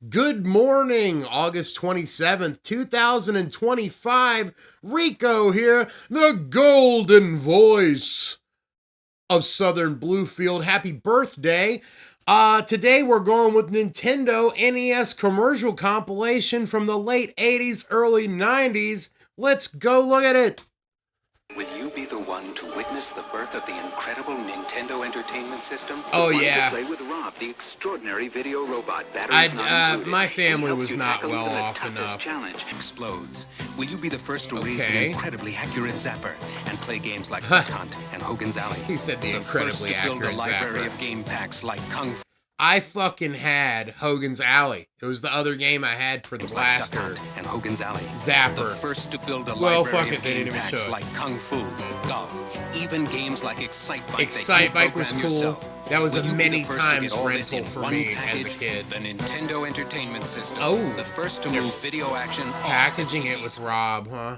Good morning, August 27th, 2025. Rico here, the golden voice of Southern Bluefield. Happy birthday. Today we're going with Nintendo NES commercial compilation from the late 80s, early 90s. Let's go look at it. Will you be the one to witness the birth of the incredible Nintendo Entertainment System? Oh, yeah. Play with Rob, the extraordinary video robot. My family was not well off enough. Challenge explodes. Will you be the first to raise the incredibly accurate Zapper and play games like Duck Hunt and Hogan's Alley? He said the incredibly accurate Zapper. Library Zapper. of game packs like Kung Fu. I fucking had Hogan's Alley. It was the other game I had for the blaster. And Hogan's Alley. Zapper. The first to build a well, library fuck it, of they game didn't even packs show it. like Kung Fu, golf, even games like Excite Bike. Excite Bike was cool. Yourself. That was Will a you be many the first times to get all this rental in for one me package? as a kid. The Nintendo Entertainment System. Oh. The first to move video action. Packaging it with Rob, huh?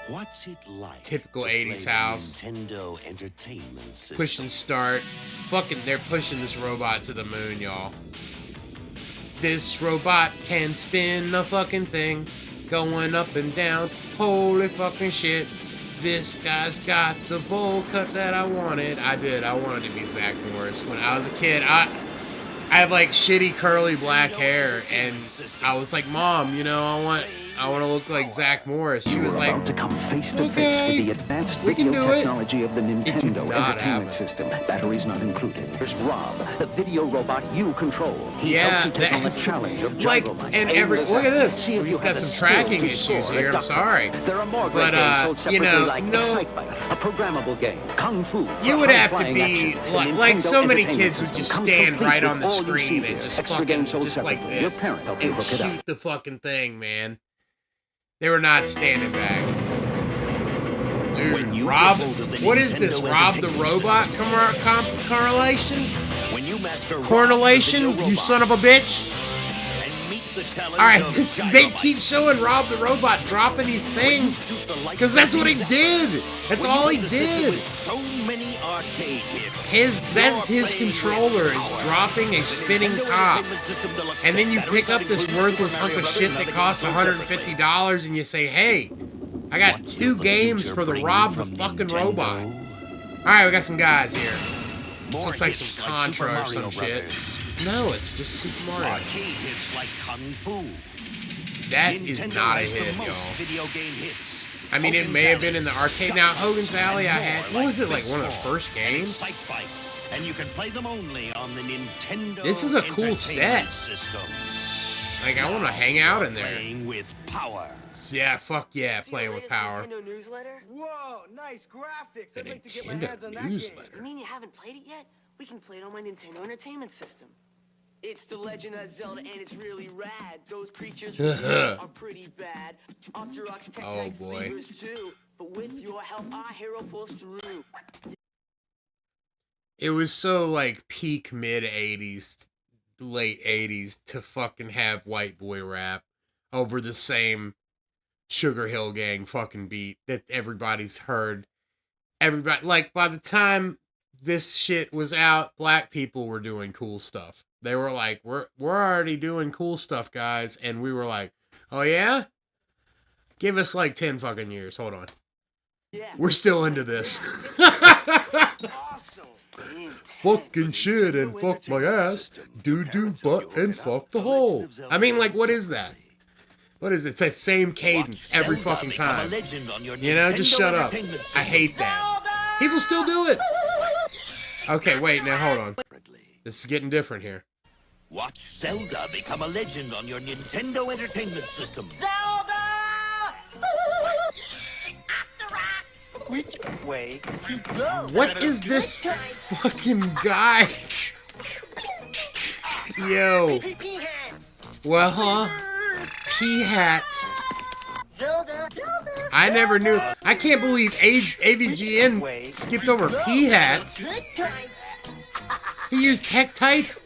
What's it like? Typical to 80s play house. the Nintendo Entertainment System? Push and start. Fucking, they're pushing this robot to the moon, y'all. This robot can spin a fucking thing, going up and down. Holy fucking shit. This guy's got the bowl cut that I wanted. I did. I wanted to be Zach Morris. When I was a kid, I have like shitty curly black hair, and I was like, Mom, you know, I want to look like Zach Morris. She was like, about to come face to face okay, with the advanced we can video do it. technology of the It did Nintendo not Entertainment happen. System. Batteries not included. Here's Rob, the video robot you control. He Yeah, helps you take on the that- challenge of like, gyro light. and Aim every the look at Zapper. this. See if We've you got have the some skill tracking to issues soar here. at I'm Duck sorry. Hunt. There are more great But, games sold you separately know, like no- Excite Bike, a programmable game, Kung Fu. You for would have to high-flying be action. like The so Nintendo many Entertainment kids would just System stand comes right complete on the with all you see screen here. and just Extra fucking games sold just like separately. Your this parent helped you and hook it up. shoot the fucking thing, man. They were not standing back. Dude, Rob, what is this? Rob the robot correlation? When you master Correlation? You son of a bitch! Alright, they keep showing Rob the robot dropping these things because that's what he did! That's all he did! So many arcade hits. That's his controller is dropping a spinning top. And then you pick up this worthless hunk of shit that costs $150 and you say, hey, I got 2 games for the Rob the fucking robot. Alright, we got some guys here. This looks like some Contra or some shit. No, it's just Super Mario. Arcade hits like Kung Fu. That is not a hit, y'all. Video game hits. I mean, it may have been in the arcade. Now, Hogan's Alley, I had, what was it, like one of the first games? Excite Bike, and you can play them only on the Nintendo This is a cool set. Entertainment System. Like, I want to hang out in there. Playing with power. Yeah, fuck yeah, playing with power. Nintendo newsletter? Whoa, nice graphics. The I'd like to get my Nintendo hands on that newsletter. You mean you haven't played it yet? We can play it on my Nintendo Entertainment System. It's The Legend of Zelda, and it's really rad. Those creatures are pretty bad. Octoroks, Tech Oh, Tanks, boy. Levers too. But with your help, our hero pulls through. It was so, like, peak mid-80s, late 80s to fucking have white boy rap over the same Sugar Hill Gang fucking beat that everybody's heard. Everybody, like, by the time this shit was out, black people were doing cool stuff. They were like, we're already doing cool stuff, guys. And we were like, oh yeah? Give us like 10 fucking years. Hold on. Yeah. We're still into this. Awesome. Fucking shit and fuck my ass. Do butt and fuck the hole. I mean, like, what is that? What is it? It's that same cadence every fucking time. You know, just shut up. I hate that. People still do it. Okay, wait, now hold on. This is getting different here. Watch Zelda become a legend on your Nintendo Entertainment System. Which way you go? What is this fucking guy? Yo. Well, huh? Pea hats. I never knew. I can't believe AVGN skipped over pea hats. He used tech tights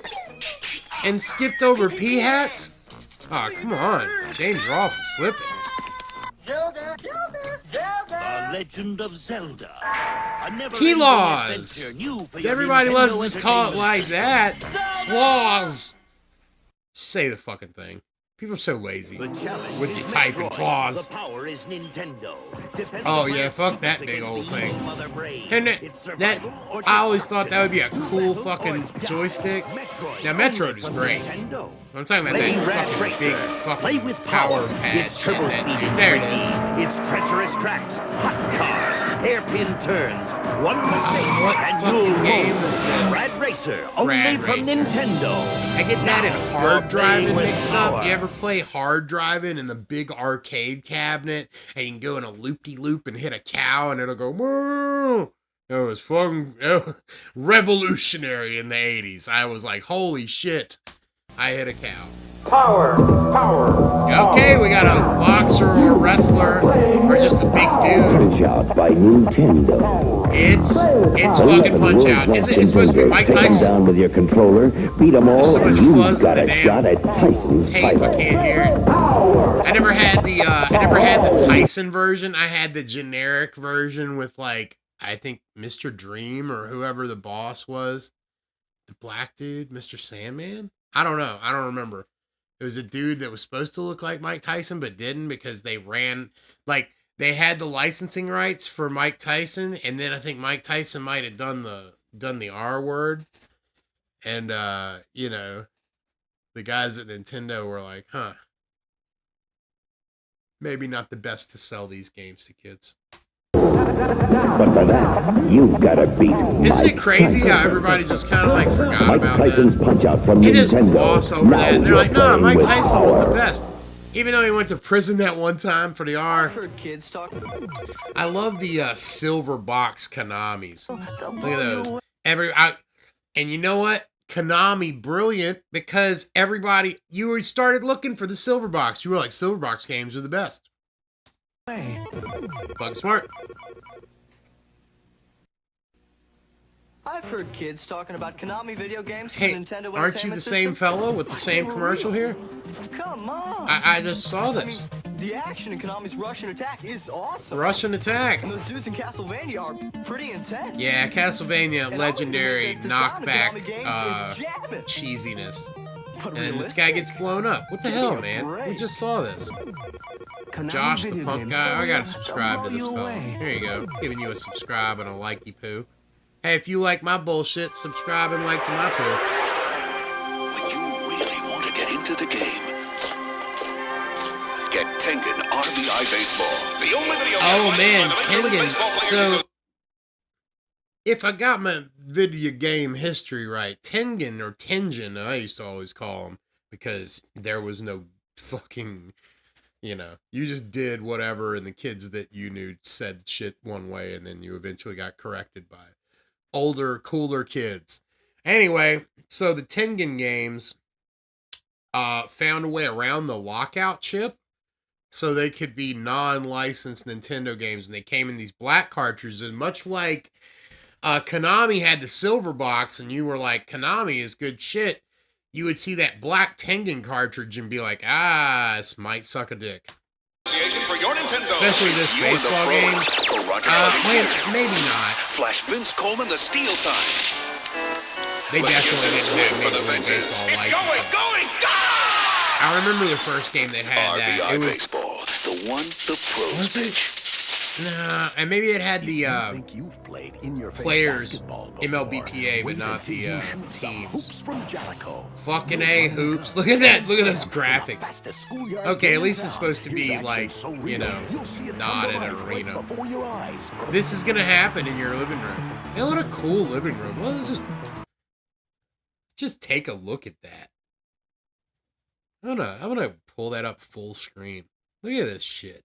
and skipped over pea hats? Oh, come on. James Rolfe is slipping. The Legend of Zelda. T-Laws. Everybody loves to just call it like that. Slaws. Say the fucking thing. People are so lazy. The challenge With is your typing Metroid. claws. The power is Nintendo. Defend Oh the yeah, planet fuck that secrets big old against the thing. evil Mother Brain. And It's that survival or I always thought that would be a destruction. cool Battle fucking or die. joystick. Metroid, Now only Metroid is from great. Nintendo. I'm talking about Play that Rat fucking Racer. big Play fucking with power power. pad It's shit. turbo That speed dude. in There it 3D. is. It's treacherous tracks, hot cars, hairpin turns. One mistake What and fucking you'll game roll. is this? Rad Racer, only Rad from Racer. Nintendo. I get that and Now hard you're playing driving with mixed power. up. You ever play hard driving in the big arcade cabinet and you can go in a loop-de-loop and hit a cow and it'll go moo? It was fucking revolutionary in the 80s. I was like, holy shit, I hit a cow. Power. Okay, we got a boxer or a wrestler or just a big dude. Punch Out by Nintendo. It's fucking Punch Out. Is it? It's supposed to be Mike Take 'em Tyson. down with your controller, beat 'em all, There's so and much you've fuzz in got the a damn shot at Tyson's tape. I title. can't hear it. I never had the Tyson version. I had the generic version with like I think Mr. Dream or whoever the boss was. The black dude, Mr. Sandman? I don't know. I don't remember. It was a dude that was supposed to look like Mike Tyson but didn't because they ran like they had the licensing rights for Mike Tyson and then I think Mike Tyson might have done the R word and you know, the guys at Nintendo were like, "Huh, maybe not the best to sell these games to kids." But for that, you've got to beat Isn't it crazy how everybody just kind of like forgot Mike about Tyson's that? Punch Out from They just Nintendo. gloss over Now that and they're you're like, "Nah, playing Mike with Tyson was the power. best." Even though he went to prison that one time for the R. I've heard kids talk. I love the silver box Konamis. Look at those. And you know what? Konami, brilliant, because everybody, started looking for the silver box. You were like, silver box games are the best. Bug smart. I've heard kids talking about Konami video games. Hey, for the Nintendo aren't you the Entertainment same System. fellow with the same commercial here? Come on. I just saw this. The action in Konami's Russian Attack is awesome. Russian Attack. And those dudes in Castlevania are pretty intense. Yeah, Castlevania And legendary the sound of knockback Konami games is jamming. cheesiness. But And this guy gets blown up. What the hell, man? We just saw this. Josh, the punk guy. I gotta subscribe to this fellow. Here you go. Giving you a subscribe and a likey poo. Hey, if you like my bullshit, subscribe and like to my poo. When you really want to get into the game, get Tengen RBI Baseball. The only video Oh man, Tengen. So, if I got my video game history right, Tengen or Tengen, I used to always call him because there was no fucking, you just did whatever, and the kids that you knew said shit one way, and then you eventually got corrected by older, cooler kids. Anyway, so the Tengen games found a way around the lockout chip so they could be non-licensed Nintendo games, and they came in these black cartridges, and much like Konami had the silver box and you were like, Konami is good shit, you would see that black Tengen cartridge and be like, this might suck a dick. For your Nintendo. Especially this You and the baseball pros. game. For Roger Clemens Wait, Jr. maybe not. Flash Vince Coleman the steal sign. They definitely didn't have for the Major League fences. Baseball It's licensing. going, go! I remember the first game that had that. RBI It was, Baseball, the one the pros was it? pitch. Nah, and maybe it had the think you've played in your players, basketball before. MLBPA, but Wait not until the you shoot some teams. hoops from Jericho. Fucking A, hoops. Look at that. Look at those graphics. Okay, at least it's supposed to be like, not in an arena. This is gonna happen in your living room. Hey, what a cool living room. Well, let's just take a look at that. I'm gonna pull that up full screen. Look at this shit.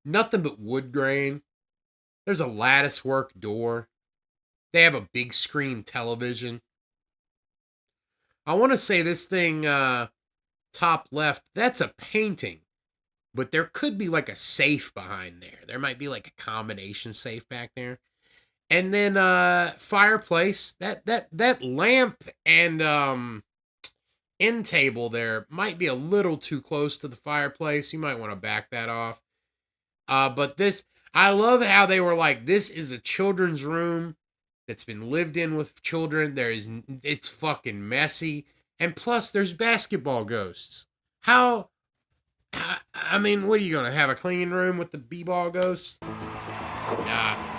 Nothing but wood grain. There's a lattice work door. They have a big screen television. I want to say this thing, top left, that's a painting. But there could be like a safe behind there. There might be like a combination safe back there. And then fireplace. That lamp and end table there might be a little too close to the fireplace. You might want to back that off. But this, I love how they were like, this is a children's room that's been lived in with children. It's fucking messy. And plus, there's basketball ghosts. How? I mean, what are you gonna have a clean room with the b-ball ghosts? Nah.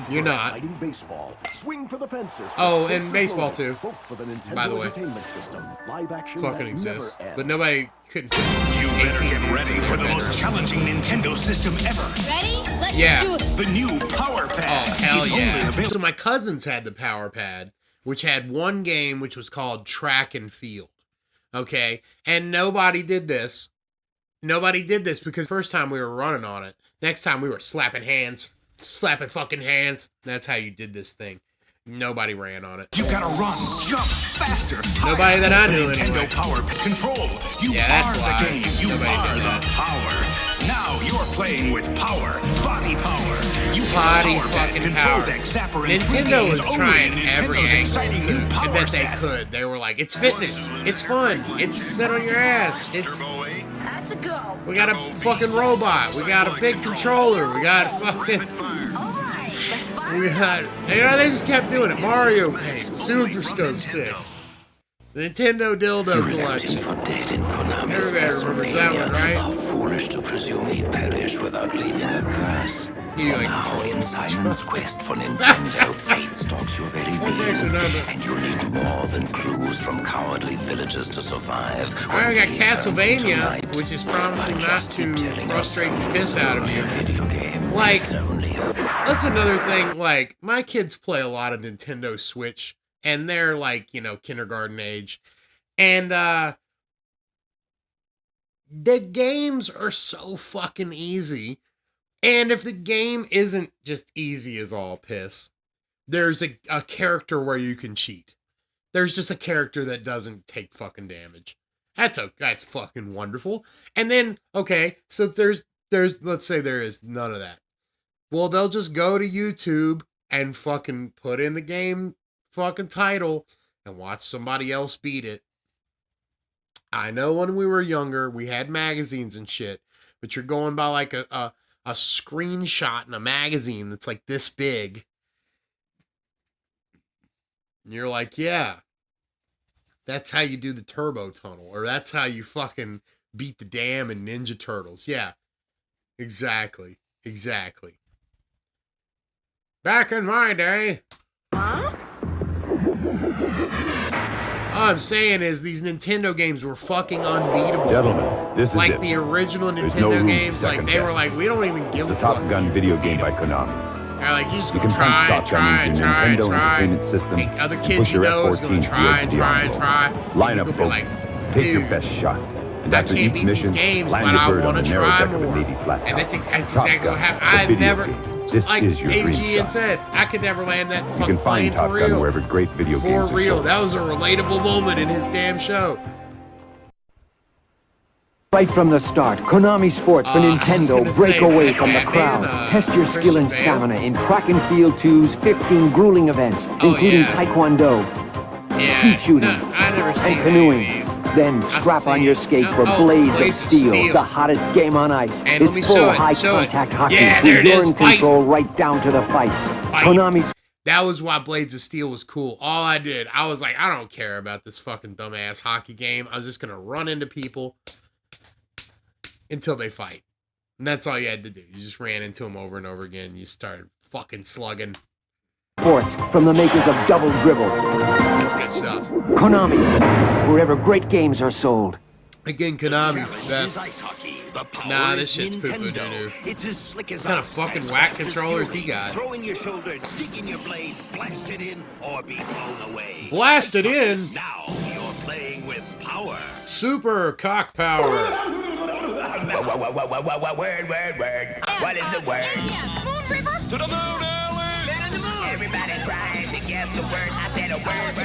You're not. Baseball. Swing for the fences. Oh, and baseball too. For the Nintendo By the way, Entertainment System. Live action fucking exists, never but ends. nobody couldn't. You better get ready for the most challenging Nintendo system ever. Ready? Let's Yeah. do it. The new Power Pad. Oh, hell is yeah. only available- So my cousins had the Power Pad, which had one game which was called Track and Field. Okay? And nobody did this. Nobody did this because first time we were running on it. Next time we were slapping hands. Slapping fucking hands. That's how you did this thing. Nobody ran on it. You gotta run, jump, faster. Nobody that I knew Nintendo anyway. Power Control. You Yeah, that's are lies. the game. You Nobody are did the that. power. Now you're playing with power. Body power. You get Body Power Pad, fucking Control power. Deck, Zapper, and Nintendo games was only trying in every Nintendo's angle exciting new to, power that they set. could. They were like, it's fitness. It's fun. It's sit on your ass. It's... That's a go. We got a fucking robot. We got a big controller. We got fucking... All right, let's fire. We got... You know, they just kept doing it. Mario Paint, Super Scope 6, the Nintendo Dildo Collection. Everybody remembers that one, right? Foolish to presume he'd perish without leaving a curse. You ain't controlling. Simon's quest for Nintendo, fate stalks your very That's being, actually not bad. and you need more than clues from cowardly villagers to survive. I got When Castlevania, tonight, which is promising by not just to telling us frustrate the piss out of you. video game Like, is only a that's another thing. Like, my kids play a lot of Nintendo Switch, and they're like, you know, kindergarten age. And, the games are so fucking easy. And if the game isn't just easy as all piss, there's a character where you can cheat. There's just a character that doesn't take fucking damage. That's fucking wonderful. And then, okay, so there's let's say there is none of that. Well, they'll just go to YouTube and fucking put in the game fucking title and watch somebody else beat it. I know when we were younger, we had magazines and shit, but you're going by like a screenshot in a magazine that's like this big. And you're like, yeah, that's how you do the turbo tunnel, or that's how you fucking beat the dam in Ninja Turtles. Yeah, exactly. Exactly. Back in my day. Huh? All I'm saying is these Nintendo games were fucking unbeatable. Gentlemen, this is like it. the original There's Nintendo no room for games, like second they were best. like, we don't even give a The fuck. Top Gun video game by Konami. They're like, you just You gonna can punch try and Top try and Gun try into and the Nintendo try. Entertainment System. And other and kids push you your know is gonna F-14 try and towards the try and envelope. try. Line And up you'll be like, focus. Take your dude, best shots. And I after can't each beat mission, these games, land but your I bird on want the to narrow try deck of a more. Navy flat And top. that's Top exactly Gun, what happened. the I video never, game. This like is your dream AGN shot. said, I could never land that You fucking can find plane Top for Gun real. wherever great video For games are real. sold. That was a relatable moment in his damn show. Right from the start, Konami Sports for I was Nintendo gonna break say, is away that from the Batman, crowd. Test your skill Christian and Bale? stamina in Track and Field 2's 15 grueling events, Oh, including yeah. Taekwondo, Yeah, skeet shooting, no, I never seen and any canoing. of these. Then I strap on see your it. skates No, for oh, Blades of Steel, the hottest game on ice. And let me It's show full it, high show it. contact hockey. Yeah, with there it you're is, in fight. control right down to the fights. Fight. Konami's That was why Blades of Steel was cool. All I did, I was like, I don't care about this fucking dumbass hockey game. I was just gonna run into people until they fight. And that's all you had to do. You just ran into them over and over again. You started fucking slugging. Sports from the makers of Double Dribble. That's good stuff. Konami, wherever great games are sold. Again, Konami. Best. Ice hockey. The power Nah, is this shit's poo-poo Nintendo. doo-doo. It's as slick as What kind of ice, fucking as whack fast as controllers he fury. got? Throwing your shoulder, digging your blade, blast it in, or be blown away. Blast it in. Now you're playing with power. Super cock power. Word. What is the word? Moon River? To the moon, Ellen! Man on the moon. Everybody trying to guess the word. I said a word.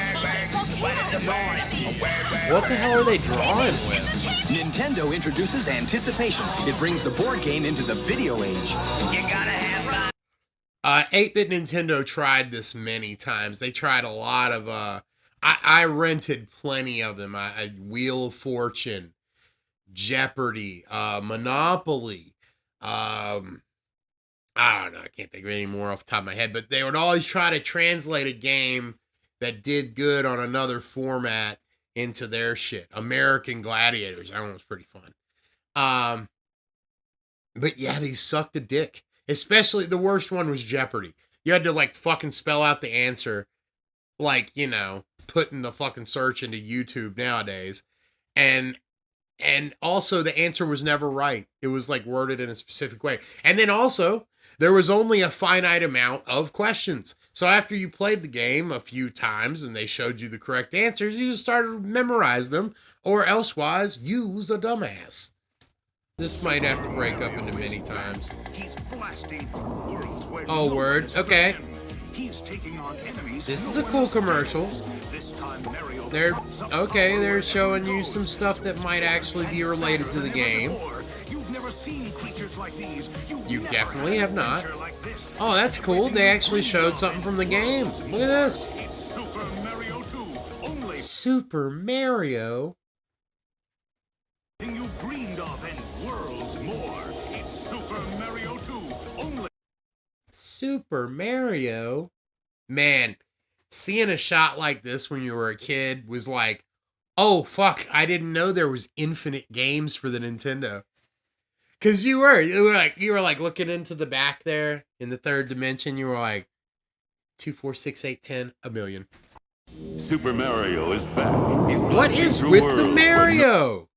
What is the word? A word. What the hell are they drawing with? Nintendo introduces anticipation. It brings the board game into the video age. You gotta have fun. 8-bit Nintendo tried this many times. They tried a lot of, I rented plenty of them. Wheel of Fortune, Jeopardy, Monopoly, I don't know, I can't think of any more off the top of my head, but they would always try to translate a game that did good on another format into their shit. American Gladiators. That one was pretty fun. But yeah, these sucked a dick. Especially the worst one was Jeopardy. You had to like fucking spell out the answer, like, you know, putting the fucking search into YouTube nowadays. And also the answer was never right. It was like worded in a specific way. And then also there was only a finite amount of questions. So after you played the game a few times and they showed you the correct answers, you just started to memorize them, or elsewise use a dumbass. This might have to break up into many times. Oh, word. Okay. This is a cool commercial. They're showing you some stuff that might actually be related to the game. You definitely have not. Oh, that's cool. They actually showed something from the game. Look at this. Super Mario. You dreamed of and worlds more. It's Super Mario 2 only. Super Mario? Man, seeing a shot like this when you were a kid was like, oh fuck, I didn't know there was infinite games for the Nintendo. Cause you were like looking into the back there in the third dimension, you were like 2, 4, 6, 8, 10, a million. Super Mario is back. What is with the Mario?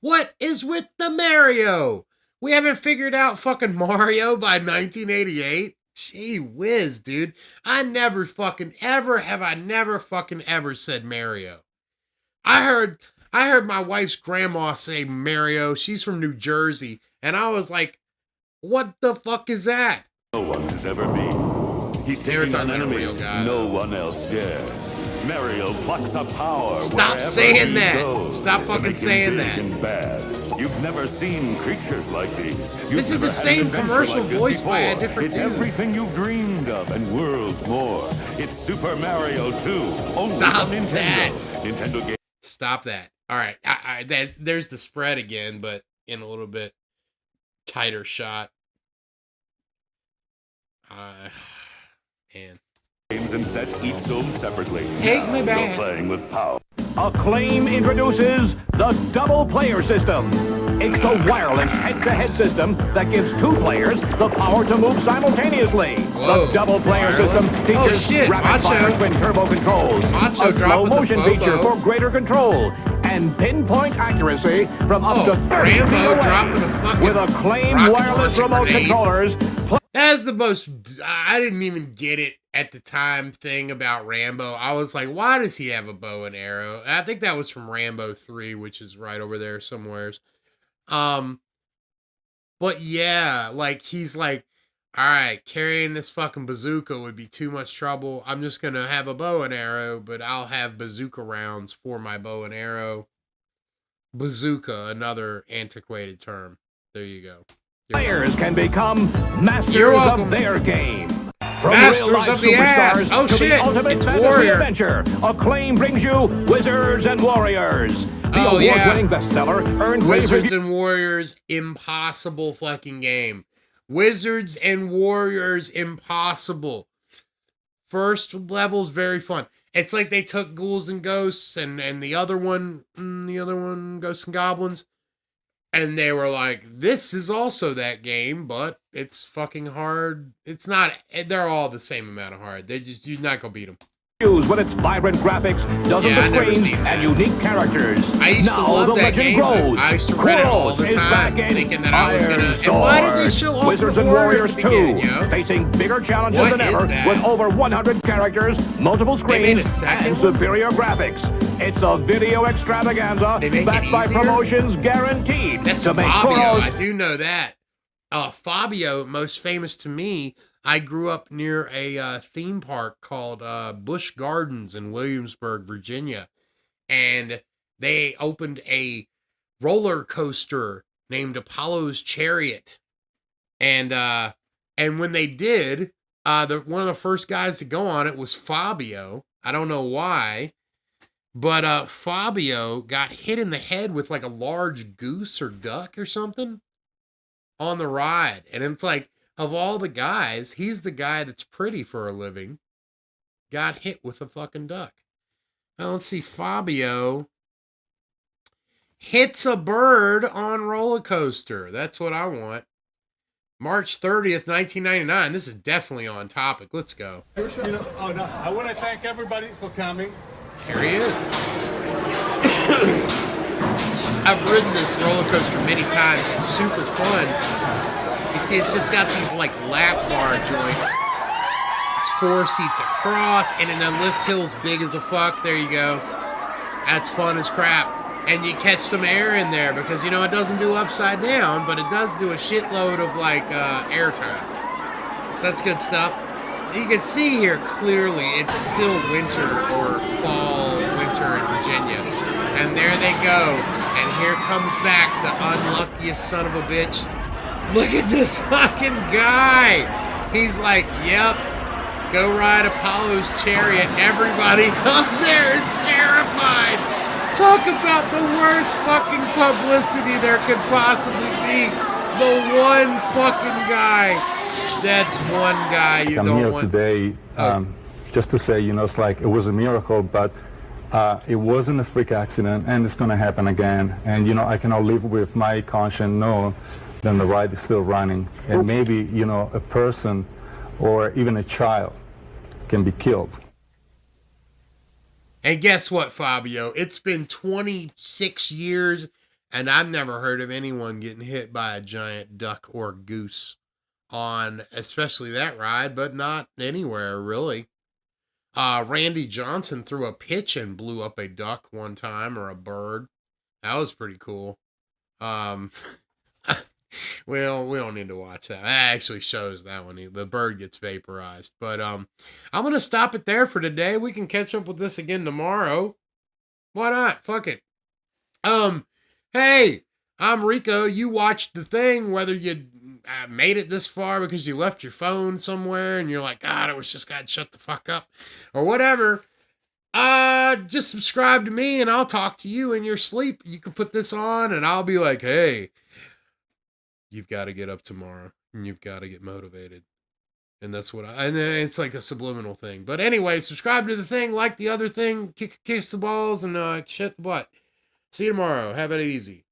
What is with the Mario? We haven't figured out fucking Mario by 1988? Gee whiz, dude. I never fucking ever said Mario. I heard my wife's grandma say Mario. She's from New Jersey. And I was like, what the fuck is that? No one has ever been. He's taking on enemies no one else dares. Mario plucks up power. Stop saying that. Stop fucking saying that. Bad. You've never seen creatures like these. This is the same commercial voiced by a different dude. It's everything you've dreamed of and worlds more. It's Super Mario 2. Only Stop on Nintendo. that. Nintendo game. Stop that. All right. There's the spread again, but in a little bit tighter shot. Man. Games and sets each sold separately. Take me back. You're playing with power. Acclaim introduces the double player system. It's the wireless head-to-head system that gives two players the power to move simultaneously. Whoa, the double player wireless? system features rapid-fire twin turbo controls, Macho a slow motion feature for greater control, and pinpoint accuracy from up to 30 feet away. With Acclaim wireless remote controllers. That's the most, I didn't even get it at the time thing about Rambo. I was like, why does he have a bow and arrow? And I think that was from Rambo 3, which is right over there somewheres. But yeah, like he's like, all right, carrying this fucking bazooka would be too much trouble. I'm just going to have a bow and arrow, but I'll have bazooka rounds for my bow and arrow. Bazooka, another antiquated term. There you go. Players can become masters of their game. From Masters of the ass. Oh to shit! The ultimate It's fantasy Warrior. Adventure. Acclaim brings you Wizards and Warriors. The award-winning bestseller earned Wizards and Warriors, impossible fucking game. Wizards and Warriors, impossible. First level's very fun. It's like they took Ghouls and Ghosts and the other one, Ghosts and Goblins. And they were like, this is also that game, but it's fucking hard. It's not, they're all the same amount of hard. You're not going to beat them. With its vibrant graphics, dozens of screens, and unique characters. I used to love that game. I used to read it all the time, thinking that I was going to... And why did they show Ultimate Wizards and Warriors 2, facing bigger challenges than ever, with over 100 characters, multiple screens, and superior graphics. It's a video extravaganza backed by promotions guaranteed to make Fabio, pros. I do know that. Fabio, most famous to me, I grew up near a theme park called Busch Gardens in Williamsburg, Virginia. And they opened a roller coaster named Apollo's Chariot. And when they did, one of the first guys to go on it was Fabio. I don't know why. But Fabio got hit in the head with like a large goose or duck or something on the ride. And it's like, of all the guys, he's the guy that's pretty for a living. Got hit with a fucking duck. Now let's see, Fabio. hits a bird on roller coaster. That's what I want. March 30th, 1999. This is definitely on topic. Let's go. I want to thank everybody for coming. Here he is. I've ridden this roller coaster many times. It's super fun. You see, it's just got these like lap bar joints. It's 4 seats across, and then the lift hill's big as a fuck. There you go. That's fun as crap. And you catch some air in there because, it doesn't do upside down, but it does do a shitload of, like, air time. So that's good stuff. You can see here clearly it's still winter or fall, winter in Virginia. And there they go. And here comes back the unluckiest son of a bitch. Look at this fucking guy. He's like, yep, go ride Apollo's chariot. Everybody up there is terrified. Talk about the worst fucking publicity there could possibly be. The one fucking guy. That's one guy you don't want. I'm here today just to say, it's like it was a miracle, but it wasn't a freak accident, and it's going to happen again. And, I can now live with my conscience knowing that the ride is still running. And maybe, a person or even a child can be killed. And guess what, Fabio? It's been 26 years, and I've never heard of anyone getting hit by a giant duck or goose on especially that ride, but not anywhere, really. Randy Johnson threw a pitch and blew up a duck one time, or a bird. That was pretty cool. Well, we don't need to watch that. That actually shows that one. The bird gets vaporized. But I'm going to stop it there for today. We can catch up with this again tomorrow. Why not? Fuck it. Hey, I'm Rico. You watched the thing, whether you made it this far because you left your phone somewhere and you're like, God, I wish this guy'd shut the fuck up, or whatever. Just subscribe to me and I'll talk to you in your sleep. You can put this on and I'll be like, hey, you've got to get up tomorrow and you've got to get motivated. And that's what and it's like a subliminal thing. But anyway, subscribe to the thing, like the other thing, kiss the balls, and shut the butt. See you tomorrow. Have it easy.